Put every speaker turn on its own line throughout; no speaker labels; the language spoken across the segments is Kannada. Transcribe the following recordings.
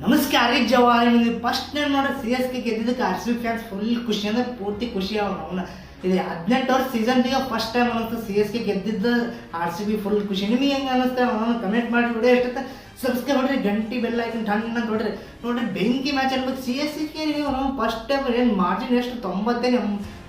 ನಮಸ್ಕಾರ ರೀ ಜವಾರಿ ನಿಮಗೆ ಫಸ್ಟ್ ಟೈಮ್ ನೋಡಿ ಸಿ ಎಸ್ ಕೆ ಗೆದ್ದಿದ್ದಕ್ಕೆ R C B fans full ಖುಷಿ ಅಂದ್ರೆ ಪೂರ್ತಿ ಖುಷಿ ಅವನ ಇದು 18 ವರ್ಷ ಸೀಸನ್ಗೆ ಫಸ್ಟ್ ಟೈಮ್ ಅನ್ನಿಸ್ತು ಸಿ ಎಸ್ ಕೆ ಗೆದ್ದಿದ್ದು ಆರ್ ಸಿ ಬಿ ಫುಲ್ ಖುಷಿ. ನಿಮಗೆ ಹೆಂಗೆ ಅನ್ನಿಸ್ತಾ ಅವನು ಕಮೆಂಟ್ ಮಾಡಿ ವಿಡಿಯೋ ಎಷ್ಟತ್ತ ಸಬ್ಸ್ಕ್ರೈಬ್ ಮಾಡಿರಿ, ಗಂಟಿ ಬೆಲ್ಲ ಐಕನ್ ಟನ್ ಅಂತ ನೋಡ್ರಿ ಬೆಂಕಿ ಮ್ಯಾಚ್ ಅನ್ಬೇಕು ಸಿ ಎಸ್ ಕೆ ನೀವು ನಾವು ಫಸ್ಟ್ ಟೈಮ್ ಏನು ಮಾರ್ಜಿನ್ ಎಷ್ಟು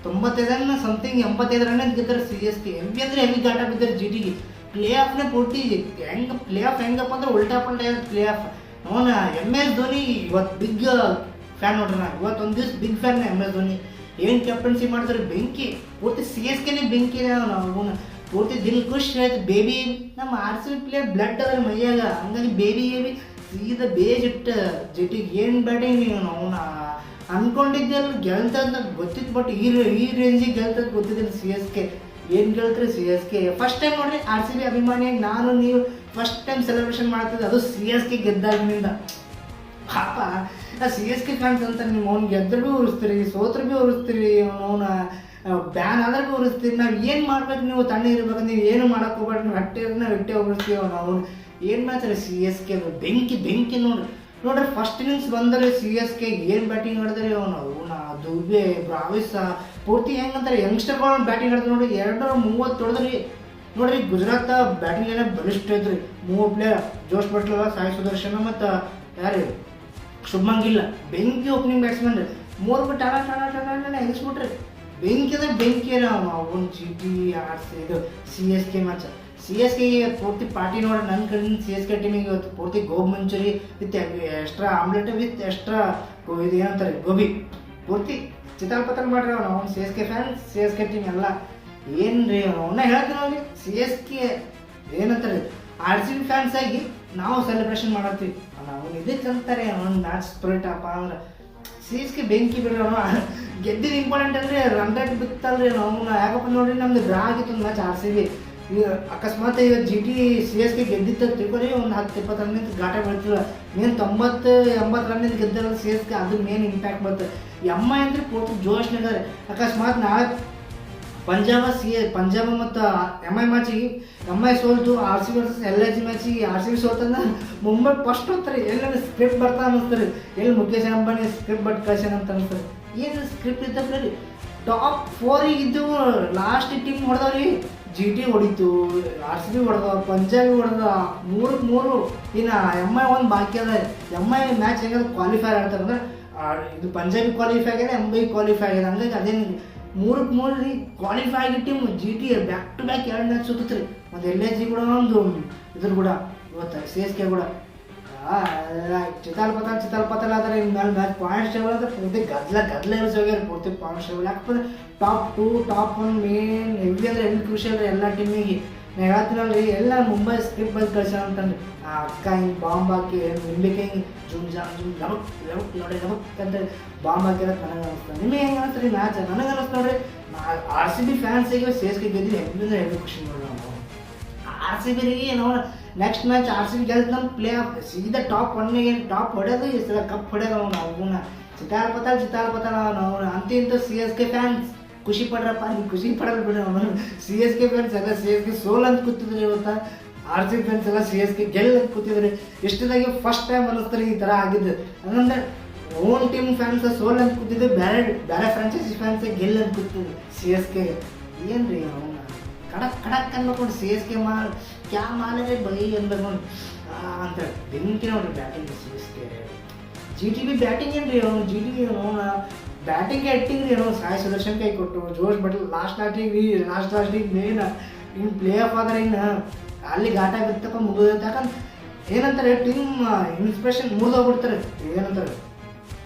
95 ಸಮಥಿಂಗ್ 85 ರನ್ ಅಂತ ಗೆದ್ದಾರೆ ಸಿ ಎಸ್ ಕೆ. ಹೆವಿ ಅಂದರೆ ಹೆವಿ ಗಾಟ ಬಿದ್ದಾರೆ ಜಿ ಟಿಗೆ. ಪ್ಲೇ ಆಫ್ನೇ ಪೂರ್ತಿ ಹೆಂಗೆ ಪ್ಲೇ ಆಫ್ ಹೆಂಗಪ್ಪ ಅಂದ್ರೆ ಉಲ್ಟಾ ಪಲ್ಟಾ ಪ್ಲೇ ಆಫ್. ಅವನ ಎಮ್ ಎಸ್ ಧೋನಿ ಇವತ್ತು ಬಿಗ್ ಫ್ಯಾನ್ ನೋಡ್ರಿ. ನಾನು ಇವತ್ತೊಂದು ದಿವ್ಸ big fan M S Dhoni. ಏನು ಕ್ಯಾಪ್ಟನ್ಸಿ ಮಾಡ್ತಾರೆ ಬೆಂಕಿ, ಪೂರ್ತಿ ಸಿ ಎಸ್ ಕೆನೇ ಬೆಂಕಿ ಅವನು ಪೂರ್ತಿ ದಿಲ್ ಖುಷಿ ಆಯ್ತು. ಬೇಬಿ ನಮ್ಮ R C B player blood ಅದ್ರ ಮೈಯಾಗ, ಹಂಗಾಗಿ ಬೇಬಿ ಸೀದಾ ಬೇಜಿಟ್ಟು ಜಟಿಗೆ ಏನು ಬ್ಯಾಟಿಂಗ್ ಅವನ ಅನ್ಕೊಂಡಿದ್ದೆಲ್ಲ ಗೆಲ್ತಂತ ಗೊತ್ತಿತ್ತು. ಬಟ್ ಈ ರೇಂಜಿಗೆ ಗೆಲ್ತದ ಗೊತ್ತಿದ್ದಿಲ್ಲ ಸಿ ಎಸ್ ಕೆ. ಏನು ಗೆಲ್ತಾರೆ C S K first time ನೋಡ್ರಿ. ಆರ್ ಸಿ ಬಿ ಅಭಿಮಾನಿಯಾಗಿ ನಾನು ನೀವು ಫಸ್ಟ್ ಟೈಮ್ ಸೆಲೆಬ್ರೇಷನ್ ಮಾಡ್ತಿದ್ದೆ ಅದು ಸಿ ಎಸ್ ಕೆ ಗೆದ್ದಾಗಿನಿಂದ. ಪಾಪ ಸಿ ಎಸ್ ಕೆ ಫ್ಯಾನ್ಸ್ ಅಂತ ನೀವು ಅವ್ನು ಗೆದ್ದರು ಭೀ ಉರಿಸ್ತೀರಿ, ಸೋತ್ರ ಭೀ ಉರಿಸ್ತೀರಿ, ಅವನ ಬ್ಯಾನ್ ಆದ್ರೆ ಭೀ ಉರಿಸ್ತೀರಿ. ನಾವು ಏನು ಮಾಡ್ಬೇಕು, ನೀವು ತಣ್ಣ ಇರ್ಬೇಕು, ನೀವು ಏನು ಮಾಡಕ್ಕೆ ಹೋಗ್ಬೇಡಿ, ನೀವು ಹೊಟ್ಟೆ ಉರಿಸ್ತೀವಿ. ಅವ್ನು ಏನು ಮಾಡ್ತಾರೆ ಸಿ ಎಸ್ ಕೆ ಬೆಂಕಿ ನೋಡ್ರಿ ಫಸ್ಟ್ ಇನ್ನಿಂಗ್ಸ್ ಬಂದರೆ ಸಿ ಎಸ್ ಕೆ ಏನು ಬ್ಯಾಟಿಂಗ್ ಆಡಿದ್ರೆ ಅವನ ದುಬೆ ಬ್ರಾವಿಸ್ ಪೂರ್ತಿ ಹೆಂಗಂತಾರೆ ಯಂಗ್ಸ್ಟರ್ಗಳು ಬ್ಯಾಟಿಂಗ್ ಆಡಿದ್ರೆ ನೋಡಿ 230 ಹೊಡೆದ್ರಿ. ನೋಡ್ರಿ ಗುಜರಾತ್ ಬ್ಯಾಟಿಂಗ್ ಏನೇ ಬಲಿಷ್ಠ ಐತ್ರಿ. 3 ಪ್ಲೇಯರ್ ಜೋಶ್ ಬಟ್ಲರ್, ಸಾಯಿ ಸುದರ್ಶನ ಮತ್ತು ಯಾರು ಶುಭ್ಮನ್ ಗಿಲ್ ಬೆಂಕಿ ಓಪನಿಂಗ್ ಬ್ಯಾಟ್ಸ್ಮನ್ ರೀ. 3 ಬಿಟ್ಟು ಟಾಣ ಹೆಂಗಿಸ್ಬಿಟ್ರಿ. ಬೆಂಕಿ ಅಂದ್ರೆ ಬೆಂಕಿ ಅವನು ಜಿ ಟಿ ಆರ್ ಸಿ ಇದು C S K match. C S ಕೆಗೆ ಪೂರ್ತಿ ಪಾರ್ಟಿ ನೋಡಿ ನನ್ನ ಕಡೆಯಿಂದ ಸಿ ಎಸ್ ಕೆ ಟೀಮಿಗೆ ಇವತ್ತು ಪೂರ್ತಿ gobi manchuri with extra omelette with extra ಇದು ಏನಂತಾರೆ ಗೋಬಿ ಪೂರ್ತಿ ಚಿತಾಲ್ಪತಲ್ ಮಾಡ್ರಿ ಅವ್ನು C S K fans, C S K team ಎಲ್ಲ ಏನು ರೀ ಅವನ್ನ ಹೇಳ್ತೀನಿ ಅವ್ರಿಗೆ. ಸಿ ಎಸ್ ಕೆ ಏನಂತಾರೆ ಆರ್ ಸಿ ಬಿ ಫ್ಯಾನ್ಸ್ ಆಗಿ ನಾವು ಸೆಲೆಬ್ರೇಷನ್ ಮಾಡತ್ತೀವಿ. ಅವ್ನು ಇದಕ್ಕೆ ಅಂತಾರೆ ಅವ್ನು ಮ್ಯಾಚ್ ಸ್ಪಿರಿಟ್ ಅಪ್ಪ ಅಂದ್ರೆ ಸಿ ಎಸ್ ಕೆ ಬೆಂಕಿ ಬಿಡ್ರಿ. ಅವನು ಗೆದ್ದಿದ್ದು ಇಂಪಾರ್ಟೆಂಟ್ ಅಲ್ರಿ, ರನ್ ರೇಟ್ ಬಿತ್ತಲ್ರಿ ಅವನು. ಯಾಕಪ್ಪ ನೋಡ್ರಿ ನಮ್ದು ಡ್ರಾ ಆಗಿತ್ತು ಒಂದು ಮ್ಯಾಚ್ ಆರ್ ಸಿ ಬಿ. ಈಗ ಅಕಸ್ಮಾತ್ ಈಗ G T C S K ಗೆದ್ದಿತ್ತು ತಿಳ್ಕೊರಿ ಒಂದು 10-20 ರನ್ನಿಂದ ಗಾಟ ಬೀಳ್ತಿಲ್ಲ. ಮೇನ್ 90-80 ರನ್ನಿಂದ ಗೆದ್ದಿರೋ ಸಿ ಎಸ್ ಕೆ ಅದು ಮೇನ್ ಇಂಪ್ಯಾಕ್ಟ್ ಬರ್ತದೆ. ಎಮ್ ಐ ಅಂದರೆ ಪೂರ್ತಿ ಜೋಶ್ನಿದ್ದಾರೆ. ಅಕಸ್ಮಾತ್ ನಾಳೆ ಪಂಜಾಬ್ ಮತ್ತು ಎಮ್ ಐ ಮ್ಯಾಚಿಗೆ ಎಮ್ ಐ ಸೋಲ್ತು, R C B versus L I G ಮ್ಯಾಚಿಗೆ ಆರ್ ಸಿ ಬಿ ಸೋಲ್ತಂದ್ರೆ ಮುಂಬೈ ಫಸ್ಟ್ ಹೋಗ್ತಾರೆ. ಎಲ್ಲರೂ ಸ್ಕ್ರಿಪ್ಟ್ ಬರ್ತಾ ಅನ್ನಿಸ್ತಾರೆ, ಎಲ್ಲಿ ಮುಖೇಶ್ ಅಂಬಾನಿ ಸ್ಕ್ರಿಪ್ಟ್ ಬಟ್ ಕಳ್ಸ್ಯಾನ ಅಂತ ಅನಿಸ್ತಾರೆ. ಏನು ಸ್ಕ್ರಿಪ್ಟ್ ಇದ್ದಪ್ಪ ರೀ ಟಾಪ್ 4 ಇದ್ದು ಲಾಸ್ಟ್ ಟೀಮ್ ಹೊಡೆದವ್ರಿ. ಜಿ ಟಿ ಹೊಡಿತು, ಆರ್ ಸಿ ಬಿ ಹೊಡೆದ, ಪಂಜಾಬಿ ಹೊಡೆದ, 3-3. ಇನ್ನು ಎಮ್ ಐ ಒಂದು ಬಾಕಿ ಅದ. ಎಮ್ ಐ ಮ್ಯಾಚ್ ಹೆಂಗಂದ್ರೆ ಕ್ವಾಲಿಫೈ ಆಡ್ತಾರೆ ಅಂದ್ರೆ ಇದು ಪಂಜಾಬಿ ಕ್ವಾಲಿಫೈ ಆಗಿದೆ, ಎಮ್ ಐ ಕ್ವಾಲಿಫೈ ಆಗಿದೆ. ಹಂಗಾಗಿ ಅದೇನು 3-3 ರೀ ಕ್ವಾಲಿಫೈ ಆಗಿ team G T back to back 2 match ಸುತ್ತ ರೀ. ಮತ್ತು ಎಲ್ ಐ ಜಿ ಕೂಡ ಒಂದು ಇದ್ರ ಕೂಡ ಇವತ್ತು ಸಿ ಎಸ್ ಕೆ ಕೂಡ ಚಿತಾಲ್ಪತಲ್ ಆದರೆ ಮೇಲೆ ಮ್ಯಾಚ್ ಪಾಯಿಂಟ್ಸ್ ಟೇಬಲ್ ಅಂದ್ರೆ ಪೂರ್ತಿ ಗದ್ಲ ಇರಿಸಿ ಹೋಗ್ಯಾರ ಪೂರ್ತಿ ಪಾಯಿಂಟ್ಸ್ ಟೇಬಲ್. ಯಾಕಂದ್ರೆ ಟಾಪ್ 2 ಟಾಪ್ 1 ಮೇನ್ ಹೆವಿ ಅಂದರೆ ಹೆವಿ ಕ್ರೂಷಿಯಲ್ ರೀ ಎಲ್ಲ ಟೀಮಿಗೆ. ನಾನು ಹೇಳ್ತೀನಲ್ರಿ ಎಲ್ಲ ಮುಂಬೈ ಸ್ಕ್ರಿಪ್ಟ್ ಬಂದು ಕಳ್ಸ್ಯಾನ ಅಂತಂದ್ರಿ. ಆ ಅಕ್ಕ ಹಿಂಗೆ ಬಾಂಬ್ ಹಾಕಿ ನಿಂಬಿಕೆ ಹಿಂಗೆ ಜುಮ್ ಲಬಕ್ ನೋಡಿ ಅಂತ ಬಾಂಬ್ ಹಾಕಿರೋದು ನನಗೆ ಅನಿಸ್ತದೆ. ನಿಮಗೆ ಹೆಂಗೆ ಅನಿಸ್ತಾರೆ ಈ ಮ್ಯಾಚ್? ನನಗೆ ಅನಿಸ್ತು ನೋಡ್ರಿ. ಆರ್ ಸಿ ಬಿ ಫ್ಯಾನ್ಸಿಗೆ ಸಿ ಎಸ್ ಕೆ ಗೆದ್ದಿದ್ದು ಹೆಂಗಿಂದ ಹೆವಿ ಖುಷಿ ನೋಡ್ರಿ. ನಾವು ಆರ್ ಸಿ ಬಿಗೆ ನಾವು next match R C B ಗೆಲ್ತು ನಮ್ಮ ಪ್ಲೇ ಆಫ್ ಸೀದಾ ಟಾಪ್ 1ಗೆ ಟಾಪ್ ಹೊಡೆದು ಈ ಸಲ ಕಪ್ ಹೊಡೆದ ಅವನ ಚಿತಾಲ್ಪತಲ್ ನಾವು ಅಂತ ಸಿ ಎಸ್ ಕೆ ಫ್ಯಾನ್ಸ್ ಖುಷಿ ಪಡ್ರಪ್ಪ. ನೀವು ಖುಷಿ ಪಡೋದು ಬಿಡ್ರಿ. ಅವನು ಸಿ ಎಸ್ ಕೆ ಫ್ಯಾನ್ಸ್ ಎಲ್ಲ ಸಿ ಎಸ್ ಕೆ ಸೋಲ್ ಅಂತ ಕೂತಿದ್ರಿ. ಇವತ್ತು ಆರ್ ಸಿ ಬಿ ಫ್ಯಾನ್ಸ್ ಎಲ್ಲ ಸಿ ಎಸ್ ಕೆ ಗೆಲ್ ಅಂತ ಕೂತಿದ್ರಿ. ಎಷ್ಟದಾಗಿ ಫಸ್ಟ್ ಟೈಮ್ ಅನ್ನಿಸ್ತಾರೆ ಈ ಥರ ಆಗಿದ್ದು. ಹಂಗಂದ್ರೆ ಓನ್ ಟೀಮ್ ಫ್ಯಾನ್ಸ್ ಸೋಲ್ ಅಂತ ಕೂತಿದ್ದು, ಬೇರೆ ಫ್ರಾಂಚೈಸಿ ಫ್ಯಾನ್ಸ್ ಗೆಲ್ ಅಂತ ಕೂತಿದ್ರು ಸಿ ಎಸ್ ಕೆ. ಏನು ರೀ ಅವನು ಕಡಕ್ ಅನ್ಬೇಕು ಸಿ ಎಸ್ ಕೆ ಕ್ಯಾ ಮಾಲೆ ಬೈ ಅನ್ಬೇಕು ನೋಡಿ ಅಂತ ಬೆಂಕಿ ನೋಡ್ರಿ batting C S K. G T B batting ಏನು ರೀ ಅವನು ಜಿ ಟಿ ಬಿ ಅವನ ಬ್ಯಾಟಿಂಗ್ಗೆ ಇಟ್ಟಿಂಗ್ ರೀ ಅವನು ಸಾಯಿ ಸುದರ್ಶನ್ ಕೈ ಕೊಟ್ಟು ಜೋಶ್ ಬಟ್ಲ್ ಲಾಸ್ಟಿಗೆ ಮೇನ್ ಇನ್ನು ಪ್ಲೇ ಆಫ್ ಆದರೆ ಇನ್ನು ಅಲ್ಲಿ ಘಾಟ ಬಿತ್ತಪ್ಪ ಮುಗಿದೈತೆ. ಯಾಕಂದ್ರೆ ಏನಂತಾರೆ ಟೀಮ್ ಇನ್ಸ್ಪಿರೇಷನ್ ಮುರಿದೋಗ್ಬಿಡ್ತಾರೆ. ಏನಂತಾರೆ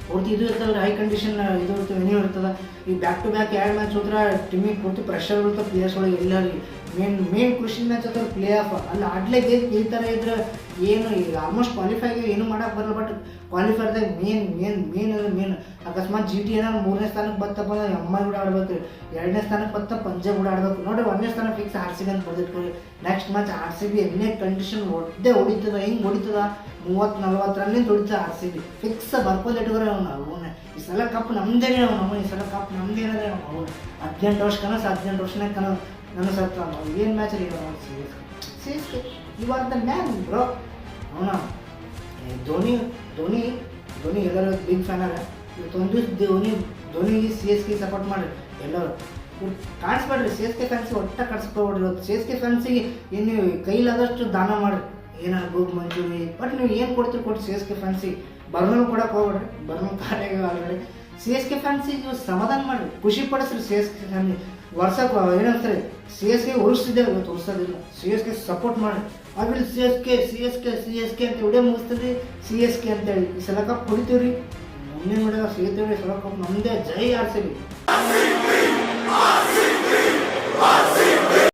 ಪೂರ್ತಿ ಇದು ಇರ್ತಲ್ಲ ಹೈ ಕಂಡೀಷನ್ ಇದು ಇರ್ತದೆ ಏನೂ ಇರ್ತದೆ. ಈ ಬ್ಯಾಕ್ ಟು ಬ್ಯಾಕ್ 2 ಮ್ಯಾಚ್ ಹೋದ್ರೆ ಟೀಮಿಗೆ ಪೂರ್ತಿ ಪ್ರೆಷರ್ ಬೀಳ್ತದೆ ಪ್ಲೇಯರ್ಸ್ ಒಳಗೆ. ಎಲ್ಲ ರೀ ಮೇನ್ ಖುಷಿ ಮ್ಯಾಚ್ ಅಥವಾ ಪ್ಲೇ ಆಫ್ ಅಲ್ಲಿ ಆಡ್ಲೇಬೇಕು. ಈ ಥರ ಇದ್ರೆ ಏನು ಈಗ ಆಲ್ಮೋಸ್ಟ್ ಕ್ವಾಲಿಫೈಗೆ ಏನು ಮಾಡೋಕೆ ಬರಲ್ಲ. ಬಟ್ ಕ್ವಾಲಿಫೈರ್ದಾಗ ಮೇನ್ ಅಕಸ್ಮಾತ್ ಜಿ ಟಿ ಏನಾದ್ರು 3ನೇ ಸ್ಥಾನಕ್ಕೆ ಬತ್ತಪ್ಪ ಅಂದ್ರೆ ಎಮ್ ಐ ಕೂಡ ಆಡ್ಬೇಕು. 2ನೇ ಸ್ಥಾನಕ್ಕೆ ಬತ್ತ ಪಂಜಾಬ್ ಕೂಡ ಆಡ್ಬೇಕು. ನೋಡಿರಿ 1ನೇ ಸ್ಥಾನ ಫಿಕ್ಸ್ ಆರ್ ಸಿ ಬಿ ಅಂತ ಬರ್ದಿಟ್ಕೊಳ್ಳಿ. Next match R C B ಎನ್ನೇ ಕಂಡೀಷನ್ ಹೊಡಿತದ. ಹೆಂಗೆ ಹೊಡಿತದ 30-40 ರನ್ನಿಂದ ಹೊಡಿತದ ಆರ್ ಸಿ ಬಿ ಫಿಕ್ಸ್ ಬರ್ಕೋದು ಇಟ್ಕೋರೆ ಅವನು. ಈ ಸಲ ಕಪ್ ನಮ್ದೇನೆ ಅವನು. ಈ ಸಲ ಕಪ್ ನಮ್ದೇನಂದ್ರೆ ಅವನು 18 ವರ್ಷನೇ ನನಸತ್ತ. ಏನು ಮ್ಯಾಚ್ ರೀ C S K you are the man bro. ಅವನ ಧೋನಿ ಧೋನಿ ಧೋನಿ ಎಲ್ಲರೂ ಬಿಗ್ ಫ್ಯಾನ್ ಅಲ್ಲ. ಇವತ್ತೊಂದು ಧೋನಿಗೆ ಸಿ ಎಸ್ ಕೆ ಸಪೋರ್ಟ್ ಮಾಡಿರಿ ಎಲ್ಲರೂ. ಕಾಣಿಸ್ಬೇಡ್ರಿ ಸಿ ಎಸ್ ಕೆ ಫ್ಯಾನ್ಸಿಗೆ ಒಟ್ಟ ಕಾಣಿಸ್ಕೊಬೇಡ್ರಿ. ಇವತ್ತು ಸಿ ಎಸ್ ಕೆ ಫ್ಯಾನ್ಸಿಗೆ ಏನು ನೀವು ಕೈಲಾದಷ್ಟು ದಾನ ಮಾಡಿರಿ. ಏನಾಗ್ಬೋದು ಮಂಚೂರಿ ಬಟ್ ನೀವು ಏನು ಕೊಡ್ತೀರಿ ಕೊಟ್ಟು ಸಿ ಎಸ್ ಕೆ ಫ್ಯಾನ್ಸಿಗೆ ಬರ್ನೂ ಕೊಡಕ್ಕೆ ಹೋಗ್ಬೇಡ್ರಿ. ಬರ್ನೂ ಖಾಲಿಯಾಗಿ ಆಲ್ರೆಡಿ. ಸಿ ಎಸ್ ಕೆ ಫ್ಯಾನ್ಸಿಗೆ ಸಮಾಧಾನ ಮಾಡಿರಿ, ಖುಷಿ ಪಡಿಸ್ರಿ ಸಿ ಎಸ್ ಕೆ ಫ್ಯಾನ್ಸಿಗೆ. ವರ್ಷಕ್ಕೆ ಏನಂತಾರೆ ಸಿ ಎಸ್ ಕೆ ಉಳಿಸ್ತಿದ್ದೇವೆ, ಇವತ್ತು ಉಳಿಸೋದಿಲ್ಲ. ಸಿ ಎಸ್ ಕೆ ಸಪೋರ್ಟ್ ಮಾಡಿ ಆಮೇಲೆ C S K C S K C S K ಅಂತ ವಿಡಿಯೋ ಮುಗಿಸ್ತೀವಿ. ಸಿ ಎಸ್ ಕೆ ಅಂತೇಳಿ ಈ ಸಲ ಕಪ್ ಹೊಡಿತೀವಿ ರೀ. ಮುಂದಿನ ವಿಡಿಯೋ ಸಿಗ್ತೀವಿ. ಸಲ ಕಪ್ ನಮ್ಮದೇ. ಜೈ ಆರ್ ಸಿ ಬಿ.